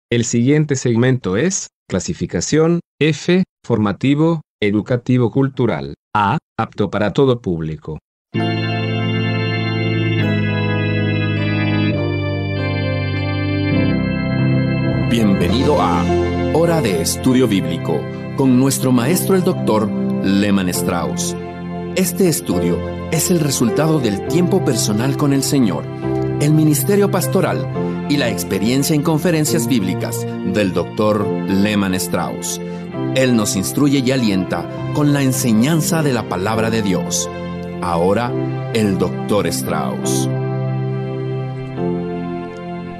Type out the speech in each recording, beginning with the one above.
El siguiente segmento es clasificación F, formativo, educativo cultural. A, apto para todo público. Bienvenido a Hora de Estudio Bíblico con nuestro maestro el Dr. Lehman Strauss. Este estudio es el resultado del tiempo personal con el Señor, el ministerio pastoral y la experiencia en conferencias bíblicas del Dr. Lehman Strauss. Él nos instruye y alienta con la enseñanza de la palabra de Dios. Ahora, el Dr. Strauss.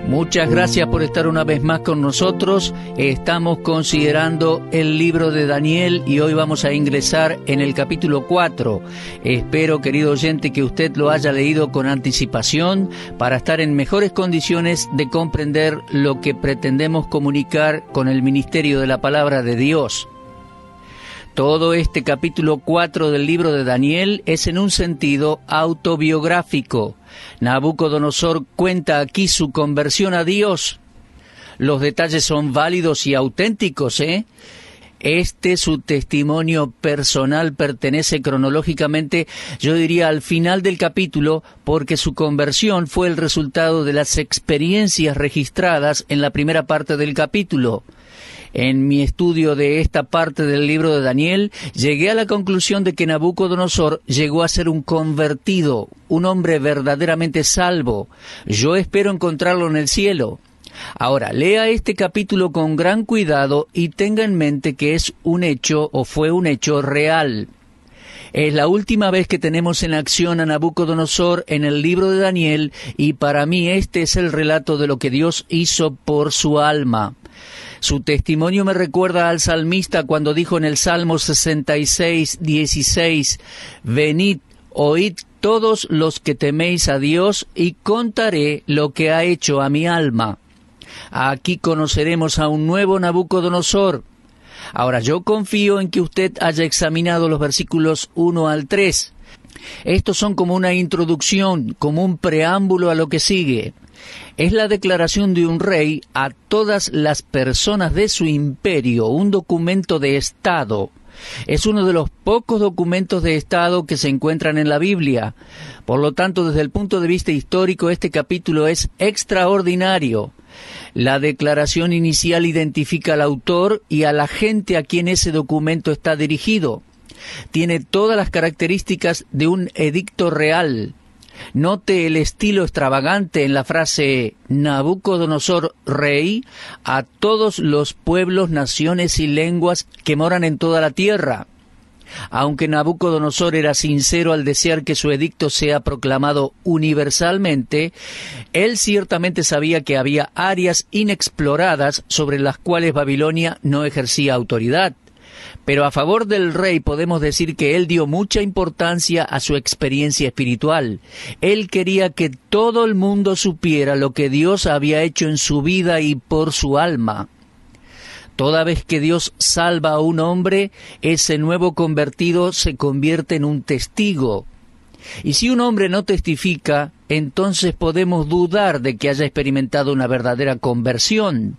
Muchas gracias por estar una vez más con nosotros. Estamos considerando el libro de Daniel y hoy vamos a ingresar en el capítulo 4. Espero, querido oyente, que usted lo haya leído con anticipación para estar en mejores condiciones de comprender lo que pretendemos comunicar con el ministerio de la palabra de Dios. Todo este capítulo 4 del libro de Daniel es en un sentido autobiográfico. Nabucodonosor cuenta aquí su conversión a Dios. Los detalles son válidos y auténticos, su testimonio personal pertenece cronológicamente, yo diría, al final del capítulo, porque su conversión fue el resultado de las experiencias registradas en la primera parte del capítulo. En mi estudio de esta parte del libro de Daniel, llegué a la conclusión de que Nabucodonosor llegó a ser un convertido, un hombre verdaderamente salvo. Yo espero encontrarlo en el cielo. Ahora, lea este capítulo con gran cuidado y tenga en mente que es un hecho o fue un hecho real. Es la última vez que tenemos en acción a Nabucodonosor en el libro de Daniel y para mí este es el relato de lo que Dios hizo por su alma. Su testimonio me recuerda al salmista cuando dijo en el Salmo 66, 16, «Venid, oíd todos los que teméis a Dios, y contaré lo que ha hecho a mi alma». Aquí conoceremos a un nuevo Nabucodonosor. Ahora, yo confío en que usted haya examinado los versículos 1 al 3. Estos son como una introducción, como un preámbulo a lo que sigue. Es la declaración de un rey a todas las personas de su imperio, un documento de Estado. Es uno de los pocos documentos de Estado que se encuentran en la Biblia. Por lo tanto, desde el punto de vista histórico, este capítulo es extraordinario. La declaración inicial identifica al autor y a la gente a quien ese documento está dirigido. Tiene todas las características de un edicto real. Note el estilo extravagante en la frase Nabucodonosor, rey, a todos los pueblos, naciones y lenguas que moran en toda la tierra. Aunque Nabucodonosor era sincero al desear que su edicto sea proclamado universalmente, él ciertamente sabía que había áreas inexploradas sobre las cuales Babilonia no ejercía autoridad. Pero a favor del rey podemos decir que él dio mucha importancia a su experiencia espiritual. Él quería que todo el mundo supiera lo que Dios había hecho en su vida y por su alma. Toda vez que Dios salva a un hombre, ese nuevo convertido se convierte en un testigo. Y si un hombre no testifica, entonces podemos dudar de que haya experimentado una verdadera conversión.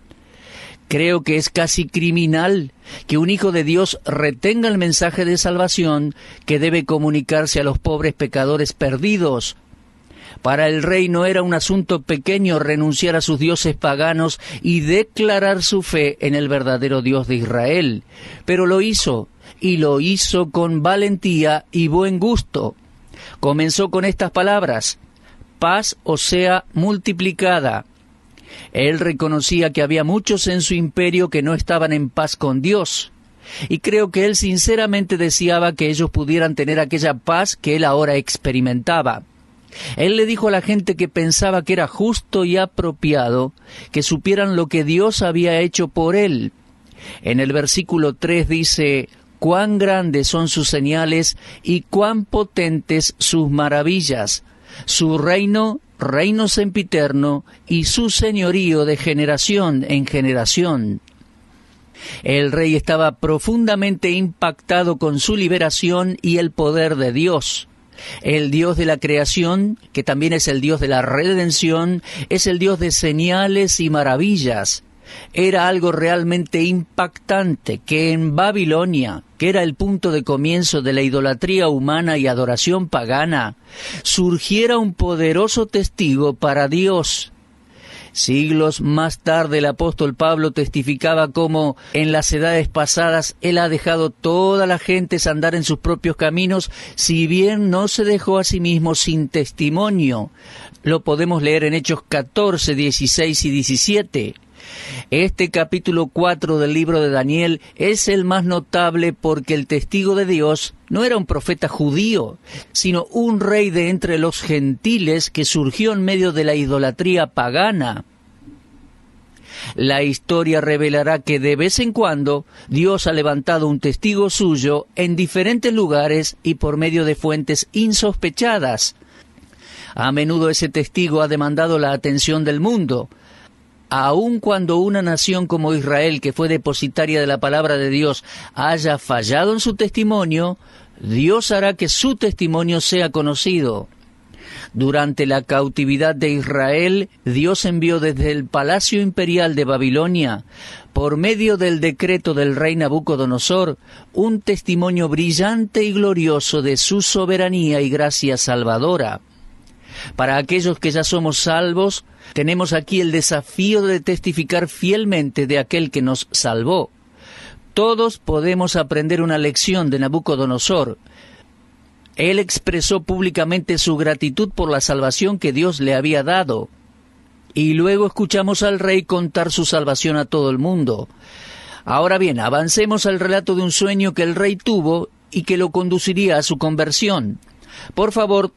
Creo que es casi criminal que un hijo de Dios retenga el mensaje de salvación que debe comunicarse a los pobres pecadores perdidos. Para el rey no era un asunto pequeño renunciar a sus dioses paganos y declarar su fe en el verdadero Dios de Israel, pero lo hizo, y lo hizo con valentía y buen gusto. Comenzó con estas palabras: «Paz os sea multiplicada». Él reconocía que había muchos en su imperio que no estaban en paz con Dios, y creo que él sinceramente deseaba que ellos pudieran tener aquella paz que él ahora experimentaba. Él le dijo a la gente que pensaba que era justo y apropiado que supieran lo que Dios había hecho por él. En el versículo 3 dice: «Cuán grandes son sus señales y cuán potentes sus maravillas. Su reino sempiterno, y su señorío de generación en generación». El rey estaba profundamente impactado con su liberación y el poder de Dios. El Dios de la creación, que también es el Dios de la redención, es el Dios de señales y maravillas. Era algo realmente impactante que en Babilonia, que era el punto de comienzo de la idolatría humana y adoración pagana, surgiera un poderoso testigo para Dios. Siglos más tarde el apóstol Pablo testificaba cómo en las edades pasadas él ha dejado toda la gente andar en sus propios caminos, si bien no se dejó a sí mismo sin testimonio. Lo podemos leer en Hechos 14, 16 y 17. Este capítulo 4 del libro de Daniel es el más notable porque el testigo de Dios no era un profeta judío, sino un rey de entre los gentiles que surgió en medio de la idolatría pagana. La historia revelará que de vez en cuando Dios ha levantado un testigo suyo en diferentes lugares y por medio de fuentes insospechadas. A menudo ese testigo ha demandado la atención del mundo. Aun cuando una nación como Israel, que fue depositaria de la palabra de Dios, haya fallado en su testimonio, Dios hará que su testimonio sea conocido. Durante la cautividad de Israel, Dios envió desde el palacio imperial de Babilonia, por medio del decreto del rey Nabucodonosor, un testimonio brillante y glorioso de su soberanía y gracia salvadora. Para aquellos que ya somos salvos, tenemos aquí el desafío de testificar fielmente de aquel que nos salvó. Todos podemos aprender una lección de Nabucodonosor. Él expresó públicamente su gratitud por la salvación que Dios le había dado. Y luego escuchamos al rey contar su salvación a todo el mundo. Ahora bien, avancemos al relato de un sueño que el rey tuvo y que lo conduciría a su conversión. Por favor,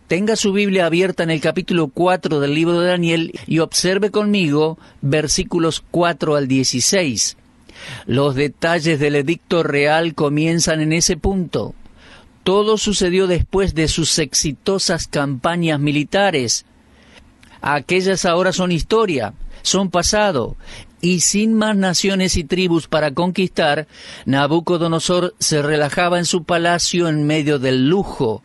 tenga su Biblia abierta en el capítulo 4 del libro de Daniel y observe conmigo versículos 4 al 16. Los detalles del edicto real comienzan en ese punto. Todo sucedió después de sus exitosas campañas militares. Aquellas ahora son historia, son pasado, y sin más naciones y tribus para conquistar, Nabucodonosor se relajaba en su palacio en medio del lujo.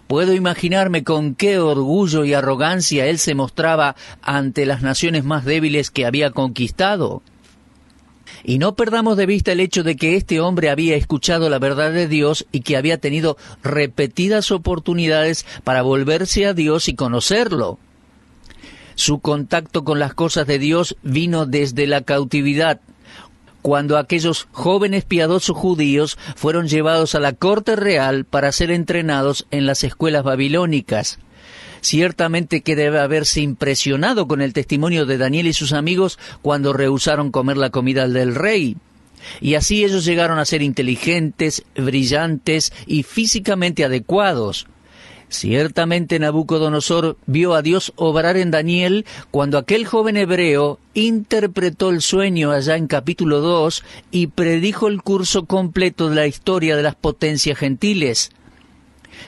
Puedo imaginarme con qué orgullo y arrogancia él se mostraba ante las naciones más débiles que había conquistado. Y no perdamos de vista el hecho de que este hombre había escuchado la verdad de Dios y que había tenido repetidas oportunidades para volverse a Dios y conocerlo. Su contacto con las cosas de Dios vino desde la cautividad, cuando aquellos jóvenes piadosos judíos fueron llevados a la corte real para ser entrenados en las escuelas babilónicas. Ciertamente que debe haberse impresionado con el testimonio de Daniel y sus amigos cuando rehusaron comer la comida del rey. Y así ellos llegaron a ser inteligentes, brillantes y físicamente adecuados. Ciertamente Nabucodonosor vio a Dios obrar en Daniel cuando aquel joven hebreo interpretó el sueño allá en capítulo 2 y predijo el curso completo de la historia de las potencias gentiles.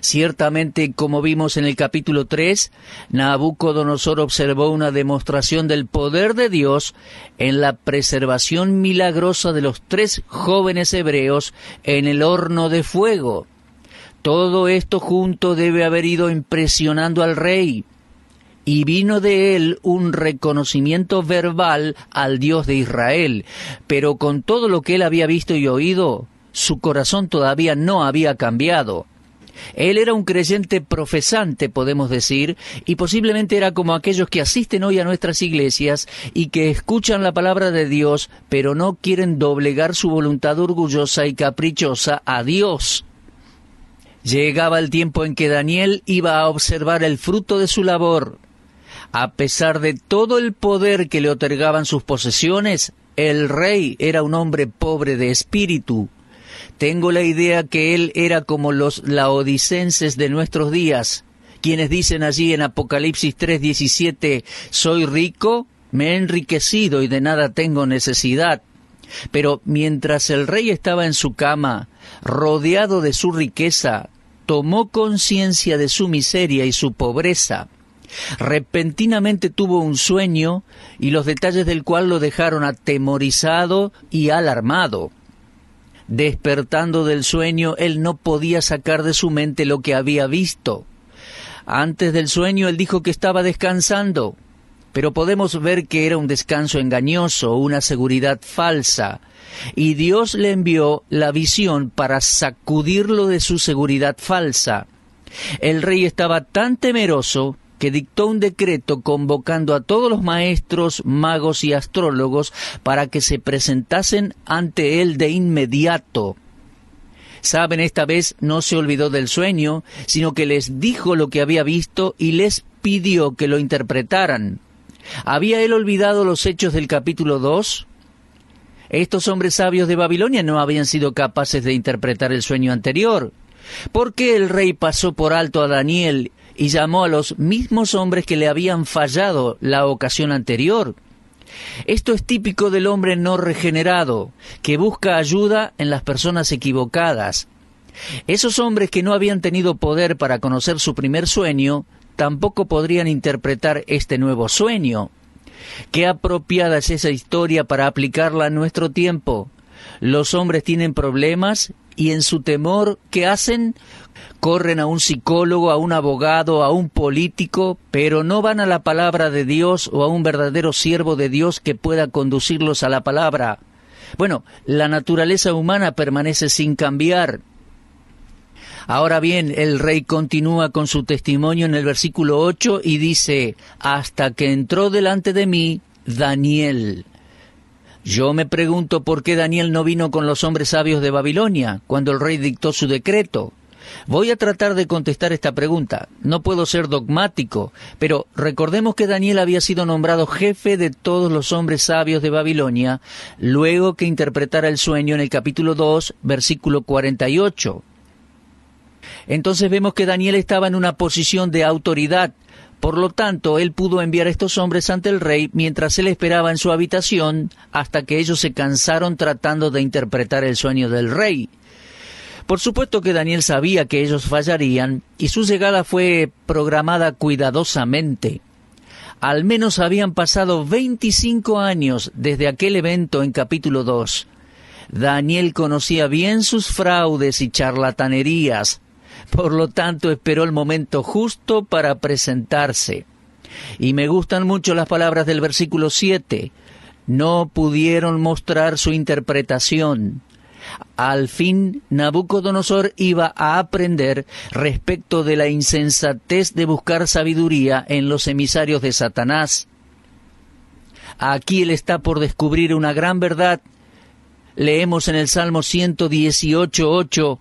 Ciertamente, como vimos en el capítulo 3, Nabucodonosor observó una demostración del poder de Dios en la preservación milagrosa de los 3 jóvenes hebreos en el horno de fuego. Todo esto junto debe haber ido impresionando al rey, y vino de él un reconocimiento verbal al Dios de Israel, pero con todo lo que él había visto y oído, su corazón todavía no había cambiado. Él era un creyente profesante, podemos decir, y posiblemente era como aquellos que asisten hoy a nuestras iglesias y que escuchan la palabra de Dios, pero no quieren doblegar su voluntad orgullosa y caprichosa a Dios. Llegaba el tiempo en que Daniel iba a observar el fruto de su labor. A pesar de todo el poder que le otorgaban sus posesiones, el rey era un hombre pobre de espíritu. Tengo la idea que él era como los laodicenses de nuestros días, quienes dicen allí en Apocalipsis 3:17, «Soy rico, me he enriquecido y de nada tengo necesidad». Pero mientras el rey estaba en su cama, rodeado de su riqueza, tomó conciencia de su miseria y su pobreza. Repentinamente tuvo un sueño, y los detalles del cual lo dejaron atemorizado y alarmado. Despertando del sueño, él no podía sacar de su mente lo que había visto. Antes del sueño, él dijo que estaba descansando. pero podemos ver que era un descanso engañoso, una seguridad falsa. Y Dios le envió la visión para sacudirlo de su seguridad falsa. El rey estaba tan temeroso que dictó un decreto convocando a todos los maestros, magos y astrólogos para que se presentasen ante él de inmediato. Saben, esta vez no se olvidó del sueño, sino que les dijo lo que había visto y les pidió que lo interpretaran. ¿Había él olvidado los hechos del capítulo 2? Estos hombres sabios de Babilonia no habían sido capaces de interpretar el sueño anterior. ¿Por qué el rey pasó por alto a Daniel y llamó a los mismos hombres que le habían fallado la ocasión anterior? Esto es típico del hombre no regenerado, que busca ayuda en las personas equivocadas. Esos hombres que no habían tenido poder para conocer su primer sueño, tampoco podrían interpretar este nuevo sueño. Qué apropiada es esa historia para aplicarla a nuestro tiempo. Los hombres tienen problemas y en su temor, ¿qué hacen? Corren a un psicólogo, a un abogado, a un político, pero no van a la palabra de Dios o a un verdadero siervo de Dios que pueda conducirlos a la palabra. Bueno, la naturaleza humana permanece sin cambiar. Ahora bien, el rey continúa con su testimonio en el versículo 8 y dice, hasta que entró delante de mí Daniel. Yo me pregunto por qué Daniel no vino con los hombres sabios de Babilonia cuando el rey dictó su decreto. Voy a tratar de contestar esta pregunta. No puedo ser dogmático, pero recordemos que Daniel había sido nombrado jefe de todos los hombres sabios de Babilonia, luego que interpretara el sueño en el capítulo 2, versículo 48. Entonces vemos que Daniel estaba en una posición de autoridad. Por lo tanto, él pudo enviar a estos hombres ante el rey mientras él esperaba en su habitación hasta que ellos se cansaron tratando de interpretar el sueño del rey. Por supuesto que Daniel sabía que ellos fallarían y su llegada fue programada cuidadosamente. Al menos habían pasado 25 años desde aquel evento en capítulo 2. Daniel conocía bien sus fraudes y charlatanerías. Por lo tanto, esperó el momento justo para presentarse. Y me gustan mucho las palabras del versículo 7. No pudieron mostrar su interpretación. Al fin, Nabucodonosor iba a aprender respecto de la insensatez de buscar sabiduría en los emisarios de Satanás. Aquí él está por descubrir una gran verdad. Leemos en el Salmo 118:8,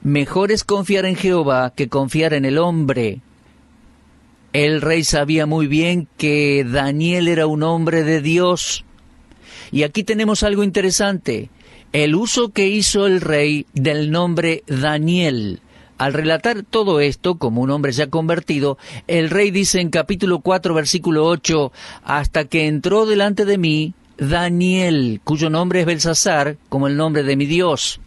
mejor es confiar en Jehová que confiar en el hombre. El rey sabía muy bien que Daniel era un hombre de Dios. Y aquí tenemos algo interesante. El uso que hizo el rey del nombre Daniel. Al relatar todo esto, como un hombre ya convertido, el rey dice en capítulo 4, versículo 8, hasta que entró delante de mí Daniel, cuyo nombre es Belsasar, como el nombre de mi Dios.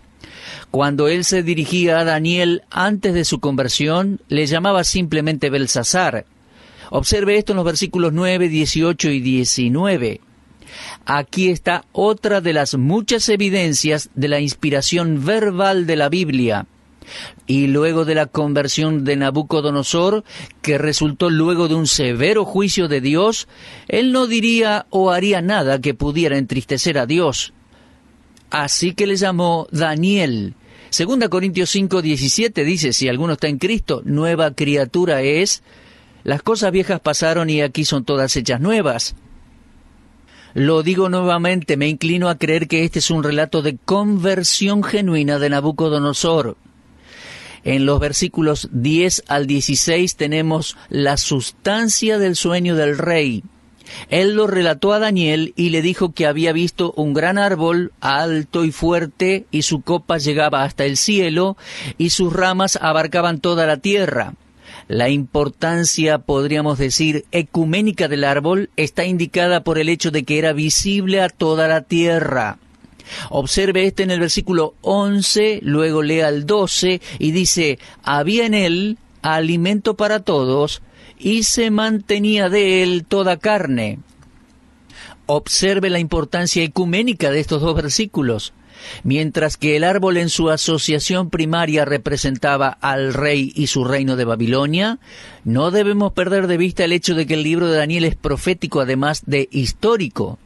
Cuando él se dirigía a Daniel antes de su conversión, le llamaba simplemente Belsasar. Observe esto en los versículos 9, 18 y 19. Aquí está otra de las muchas evidencias de la inspiración verbal de la Biblia. Y luego de la conversión de Nabucodonosor, que resultó luego de un severo juicio de Dios, él no diría o haría nada que pudiera entristecer a Dios. Así que le llamó Daniel. 2 Corintios 5:17 dice, si alguno está en Cristo, nueva criatura es. Las cosas viejas pasaron y aquí son todas hechas nuevas. Lo digo nuevamente, me inclino a creer que este es un relato de conversión genuina de Nabucodonosor. En los versículos 10 al 16 tenemos la sustancia del sueño del rey. Él lo relató a Daniel y le dijo que había visto un gran árbol alto y fuerte y su copa llegaba hasta el cielo y sus ramas abarcaban toda la tierra. La importancia, podríamos decir, ecuménica del árbol está indicada por el hecho de que era visible a toda la tierra. Observe en el versículo 11, luego lea el 12 y dice, había en él alimento para todos y se mantenía de él toda carne. Observe la importancia ecuménica de estos dos versículos. Mientras que el árbol en su asociación primaria representaba al rey y su reino de Babilonia, no debemos perder de vista el hecho de que el libro de Daniel es profético además de histórico.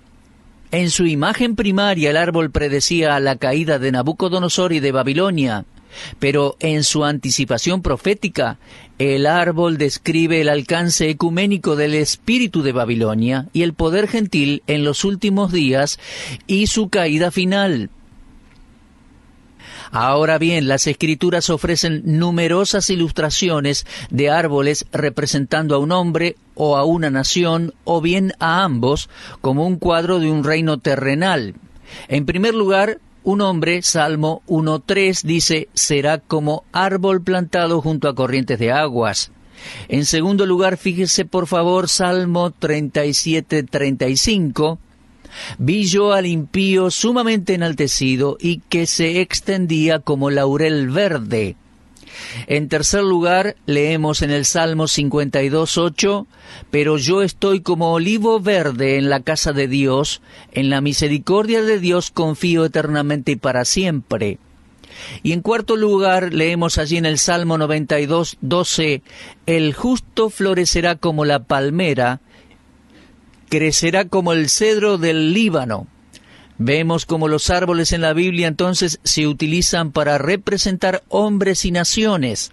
En su imagen primaria el árbol predecía la caída de Nabucodonosor y de Babilonia, pero en su anticipación profética, el árbol describe el alcance ecuménico del espíritu de Babilonia y el poder gentil en los últimos días y su caída final. Ahora bien, las Escrituras ofrecen numerosas ilustraciones de árboles representando a un hombre o a una nación, o bien a ambos, como un cuadro de un reino terrenal. En primer lugar, un hombre, Salmo 1:3, dice, será como árbol plantado junto a corrientes de aguas. En segundo lugar, fíjese por favor, Salmo 37:35, vi yo al impío sumamente enaltecido y que se extendía como laurel verde. En tercer lugar, leemos en el Salmo 52:8, pero yo estoy como olivo verde en la casa de Dios, en la misericordia de Dios confío eternamente y para siempre. Y en cuarto lugar, leemos allí en el Salmo 92:12, el justo florecerá como la palmera, crecerá como el cedro del Líbano. Vemos como los árboles en la Biblia entonces se utilizan para representar hombres y naciones.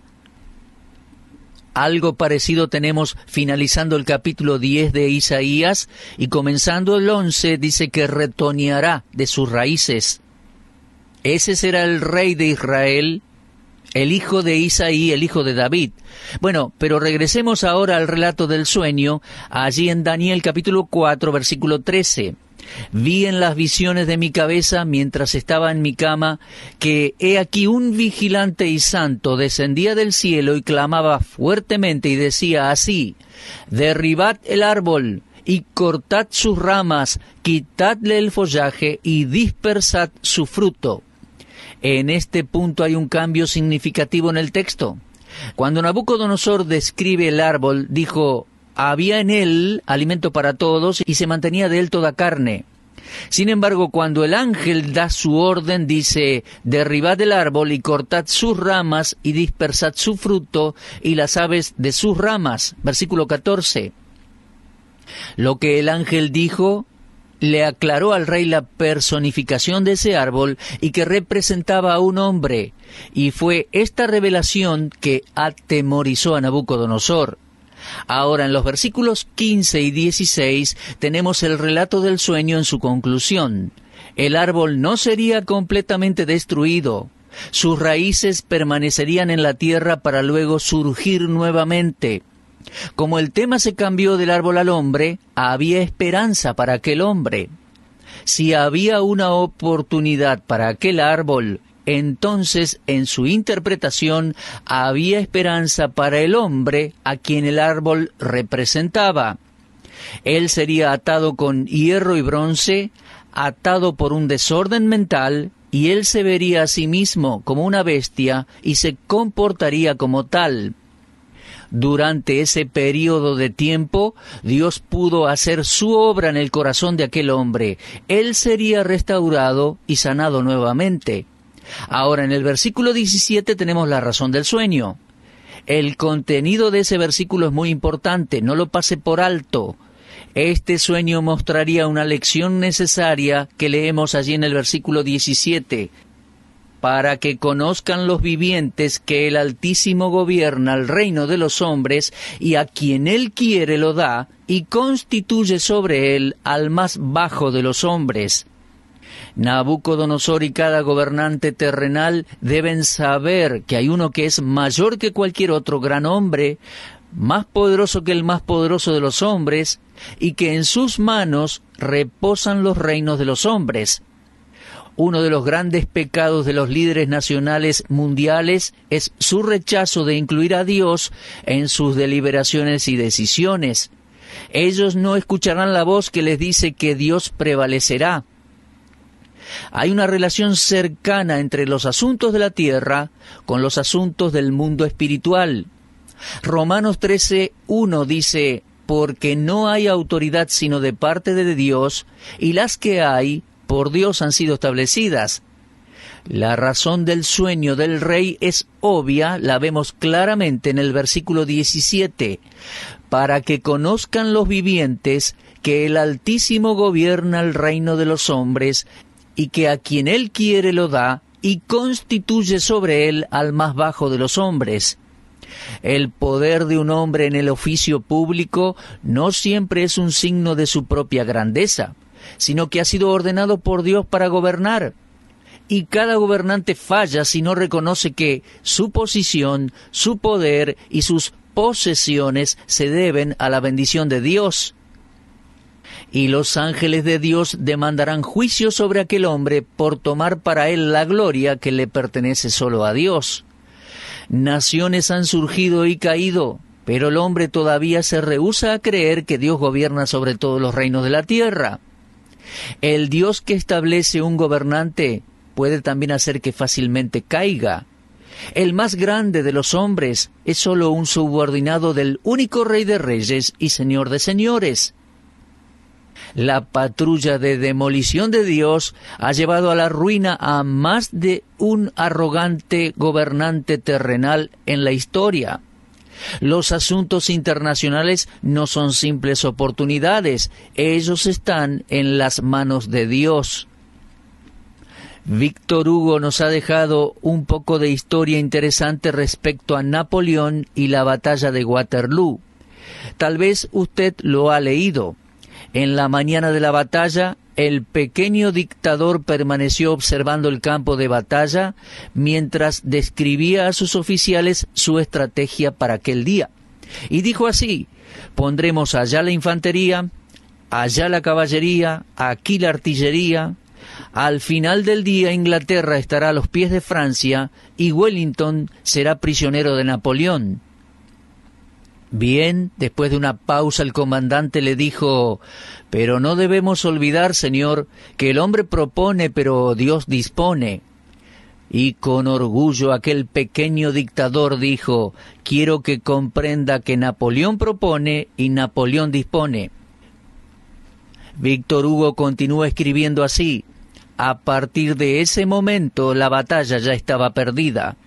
Algo parecido tenemos finalizando el capítulo 10 de Isaías y comenzando el 11 dice que retoñará de sus raíces. Ese será el rey de Israel, el hijo de Isaí, el hijo de David. Bueno, pero regresemos ahora al relato del sueño, allí en Daniel capítulo 4, versículo 13. Vi en las visiones de mi cabeza, mientras estaba en mi cama, que he aquí un vigilante y santo descendía del cielo y clamaba fuertemente y decía así, derribad el árbol y cortad sus ramas, quitadle el follaje y dispersad su fruto. En este punto hay un cambio significativo en el texto. Cuando Nabucodonosor describe el árbol, dijo, había en él alimento para todos y se mantenía de él toda carne. Sin embargo, cuando el ángel da su orden, dice, derribad el árbol y cortad sus ramas y dispersad su fruto y las aves de sus ramas. Versículo 14. Lo que el ángel dijo le aclaró al rey la personificación de ese árbol y que representaba a un hombre, y fue esta revelación que atemorizó a Nabucodonosor. Ahora, en los versículos 15 y 16 tenemos el relato del sueño en su conclusión. El árbol no sería completamente destruido. Sus raíces permanecerían en la tierra para luego surgir nuevamente. Como el tema se cambió del árbol al hombre, había esperanza para aquel hombre. Si había una oportunidad para aquel árbol, entonces en su interpretación había esperanza para el hombre a quien el árbol representaba. Él sería atado con hierro y bronce, atado por un desorden mental, y él se vería a sí mismo como una bestia y se comportaría como tal. Durante ese período de tiempo, Dios pudo hacer su obra en el corazón de aquel hombre. Él sería restaurado y sanado nuevamente. Ahora, en el versículo 17 tenemos la razón del sueño. El contenido de ese versículo es muy importante, no lo pase por alto. Este sueño mostraría una lección necesaria que leemos allí en el versículo 17. Para que conozcan los vivientes que el Altísimo gobierna el reino de los hombres, y a quien Él quiere lo da, y constituye sobre él al más bajo de los hombres. Nabucodonosor y cada gobernante terrenal deben saber que hay uno que es mayor que cualquier otro gran hombre, más poderoso que el más poderoso de los hombres, y que en sus manos reposan los reinos de los hombres. Uno de los grandes pecados de los líderes nacionales mundiales es su rechazo de incluir a Dios en sus deliberaciones y decisiones. Ellos no escucharán la voz que les dice que Dios prevalecerá. Hay una relación cercana entre los asuntos de la tierra con los asuntos del mundo espiritual. Romanos 13:1 dice, porque no hay autoridad sino de parte de Dios, y las que hay, por Dios han sido establecidas. La razón del sueño del rey es obvia, la vemos claramente en el versículo 17. Para que conozcan los vivientes que el Altísimo gobierna el reino de los hombres, y que a quien él quiere lo da, y constituye sobre él al más bajo de los hombres. El poder de un hombre en el oficio público no siempre es un signo de su propia grandeza, sino que ha sido ordenado por Dios para gobernar. Y cada gobernante falla si no reconoce que su posición, su poder y sus posesiones se deben a la bendición de Dios. Y los ángeles de Dios demandarán juicio sobre aquel hombre por tomar para él la gloria que le pertenece solo a Dios. Naciones han surgido y caído, pero el hombre todavía se rehúsa a creer que Dios gobierna sobre todos los reinos de la tierra. El Dios que establece un gobernante puede también hacer que fácilmente caiga. El más grande de los hombres es solo un subordinado del único Rey de Reyes y Señor de Señores. La patrulla de demolición de Dios ha llevado a la ruina a más de un arrogante gobernante terrenal en la historia. Los asuntos internacionales no son simples oportunidades, ellos están en las manos de Dios. Víctor Hugo nos ha dejado un poco de historia interesante respecto a Napoleón y la batalla de Waterloo. Tal vez usted lo ha leído. En la mañana de la batalla, el pequeño dictador permaneció observando el campo de batalla mientras describía a sus oficiales su estrategia para aquel día. Y dijo así: pondremos allá la infantería, allá la caballería, aquí la artillería. Al final del día Inglaterra estará a los pies de Francia y Wellington será prisionero de Napoleón. Bien, después de una pausa el comandante le dijo: pero no debemos olvidar, señor, que el hombre propone, pero Dios dispone. Y con orgullo aquel pequeño dictador dijo: quiero que comprenda que Napoleón propone y Napoleón dispone. Víctor Hugo continúa escribiendo así: a partir de ese momento la batalla ya estaba perdida.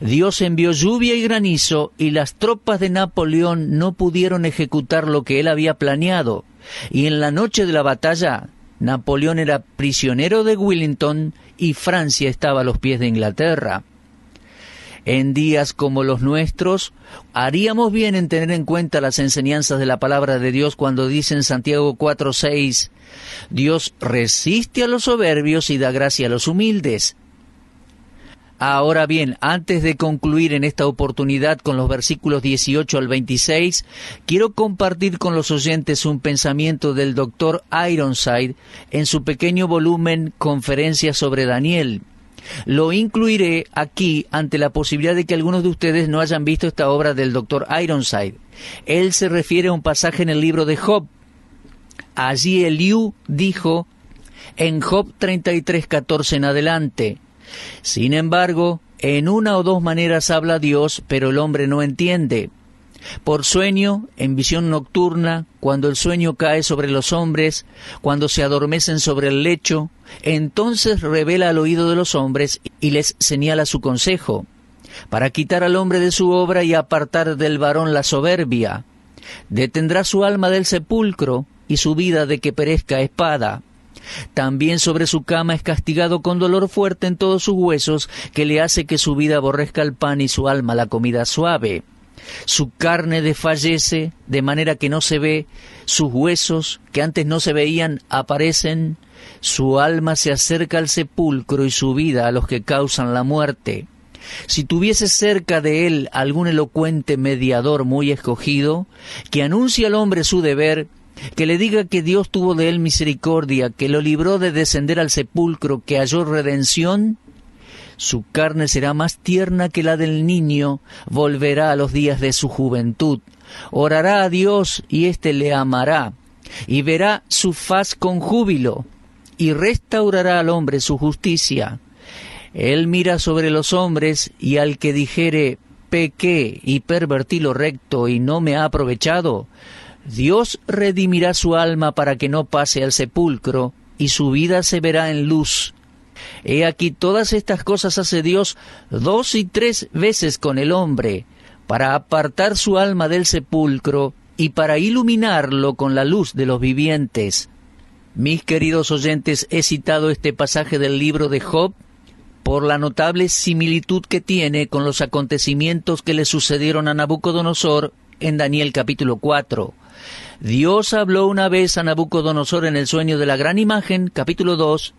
Dios envió lluvia y granizo y las tropas de Napoleón no pudieron ejecutar lo que él había planeado. Y en la noche de la batalla, Napoleón era prisionero de Wellington y Francia estaba a los pies de Inglaterra. En días como los nuestros, haríamos bien en tener en cuenta las enseñanzas de la palabra de Dios cuando dice en Santiago 4:6, Dios resiste a los soberbios y da gracia a los humildes. Ahora bien, antes de concluir en esta oportunidad con los versículos 18 al 26, quiero compartir con los oyentes un pensamiento del Dr. Ironside en su pequeño volumen Conferencias sobre Daniel. Lo incluiré aquí ante la posibilidad de que algunos de ustedes no hayan visto esta obra del Dr. Ironside. Él se refiere a un pasaje en el libro de Job. Allí Eliú dijo en Job 33:14 en adelante: sin embargo, en una o dos maneras habla Dios, pero el hombre no entiende. Por sueño, en visión nocturna, cuando el sueño cae sobre los hombres, cuando se adormecen sobre el lecho, entonces revela al oído de los hombres y les señala su consejo, para quitar al hombre de su obra y apartar del varón la soberbia. Detendrá su alma del sepulcro y su vida de que perezca a espada. También sobre su cama es castigado con dolor fuerte en todos sus huesos, que le hace que su vida aborrezca el pan y su alma la comida suave. Su carne desfallece, de manera que no se ve, sus huesos, que antes no se veían, aparecen, su alma se acerca al sepulcro y su vida a los que causan la muerte. Si tuviese cerca de él algún elocuente mediador muy escogido, que anuncie al hombre su deber, que le diga que Dios tuvo de él misericordia, que lo libró de descender al sepulcro, que halló redención, su carne será más tierna que la del niño, volverá a los días de su juventud, orará a Dios y éste le amará, y verá su faz con júbilo, y restaurará al hombre su justicia. Él mira sobre los hombres, y al que dijere, pequé y pervertí lo recto y no me ha aprovechado, Dios redimirá su alma para que no pase al sepulcro, y su vida se verá en luz. He aquí todas estas cosas hace Dios 2 y 3 veces con el hombre, para apartar su alma del sepulcro y para iluminarlo con la luz de los vivientes. Mis queridos oyentes, he citado este pasaje del libro de Job por la notable similitud que tiene con los acontecimientos que le sucedieron a Nabucodonosor en Daniel capítulo 4. Dios habló una vez a Nabucodonosor en el sueño de la gran imagen, capítulo 2,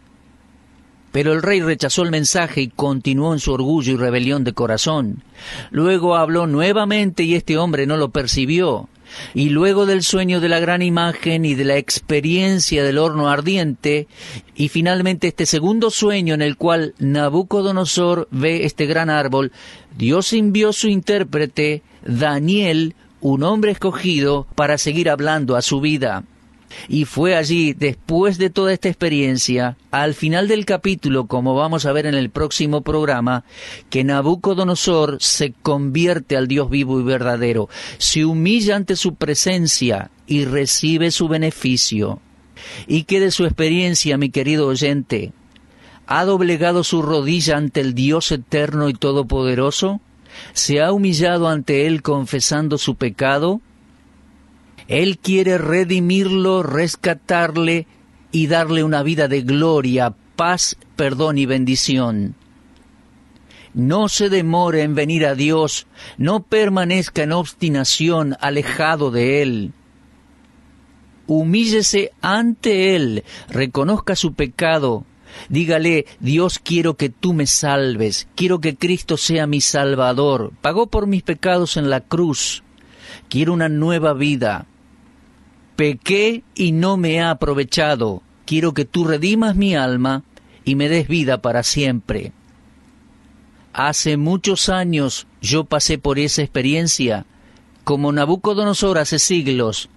pero el rey rechazó el mensaje y continuó en su orgullo y rebelión de corazón. Luego habló nuevamente y este hombre no lo percibió. Y luego del sueño de la gran imagen y de la experiencia del horno ardiente, y finalmente este segundo sueño en el cual Nabucodonosor ve este gran árbol, Dios envió su intérprete, Daniel, un hombre escogido, para seguir hablando a su vida. Y fue allí, después de toda esta experiencia, al final del capítulo, como vamos a ver en el próximo programa, que Nabucodonosor se convierte al Dios vivo y verdadero, se humilla ante su presencia y recibe su beneficio. ¿Y qué de su experiencia, mi querido oyente? ¿Ha doblegado su rodilla ante el Dios eterno y todopoderoso? ¿Se ha humillado ante Él confesando su pecado? Él quiere redimirlo, rescatarle y darle una vida de gloria, paz, perdón y bendición. No se demore en venir a Dios, no permanezca en obstinación, alejado de Él. Humíllese ante Él, reconozca su pecado, dígale: Dios, quiero que tú me salves, quiero que Cristo sea mi Salvador, pagó por mis pecados en la cruz, quiero una nueva vida. Pequé y no me ha aprovechado. Quiero que tú redimas mi alma y me des vida para siempre. Hace muchos años yo pasé por esa experiencia. Como Nabucodonosor hace siglos,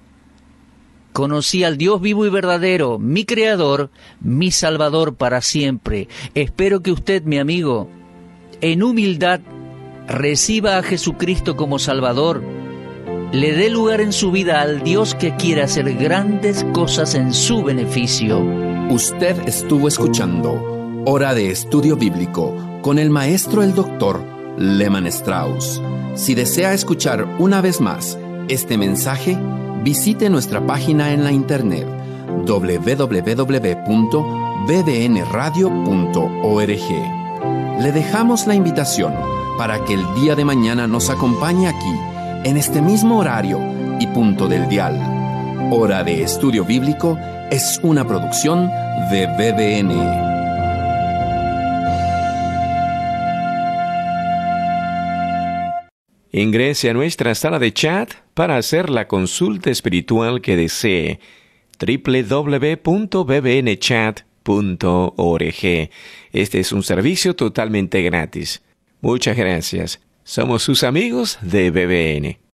conocí al Dios vivo y verdadero, mi Creador, mi Salvador para siempre. Espero que usted, mi amigo, en humildad, reciba a Jesucristo como Salvador, le dé lugar en su vida al Dios que quiere hacer grandes cosas en su beneficio. Usted estuvo escuchando Hora de Estudio Bíblico con el maestro el doctor Lehmann Strauss. Si desea escuchar una vez más este mensaje, visite nuestra página en la internet www.bbnradio.org. Le dejamos la invitación para que el día de mañana nos acompañe aquí, en este mismo horario y punto del dial. Hora de Estudio Bíblico es una producción de BBN. Ingrese a nuestra sala de chat para hacer la consulta espiritual que desee. www.bbnchat.org. Este es un servicio totalmente gratis. Muchas gracias. Somos sus amigos de BBN.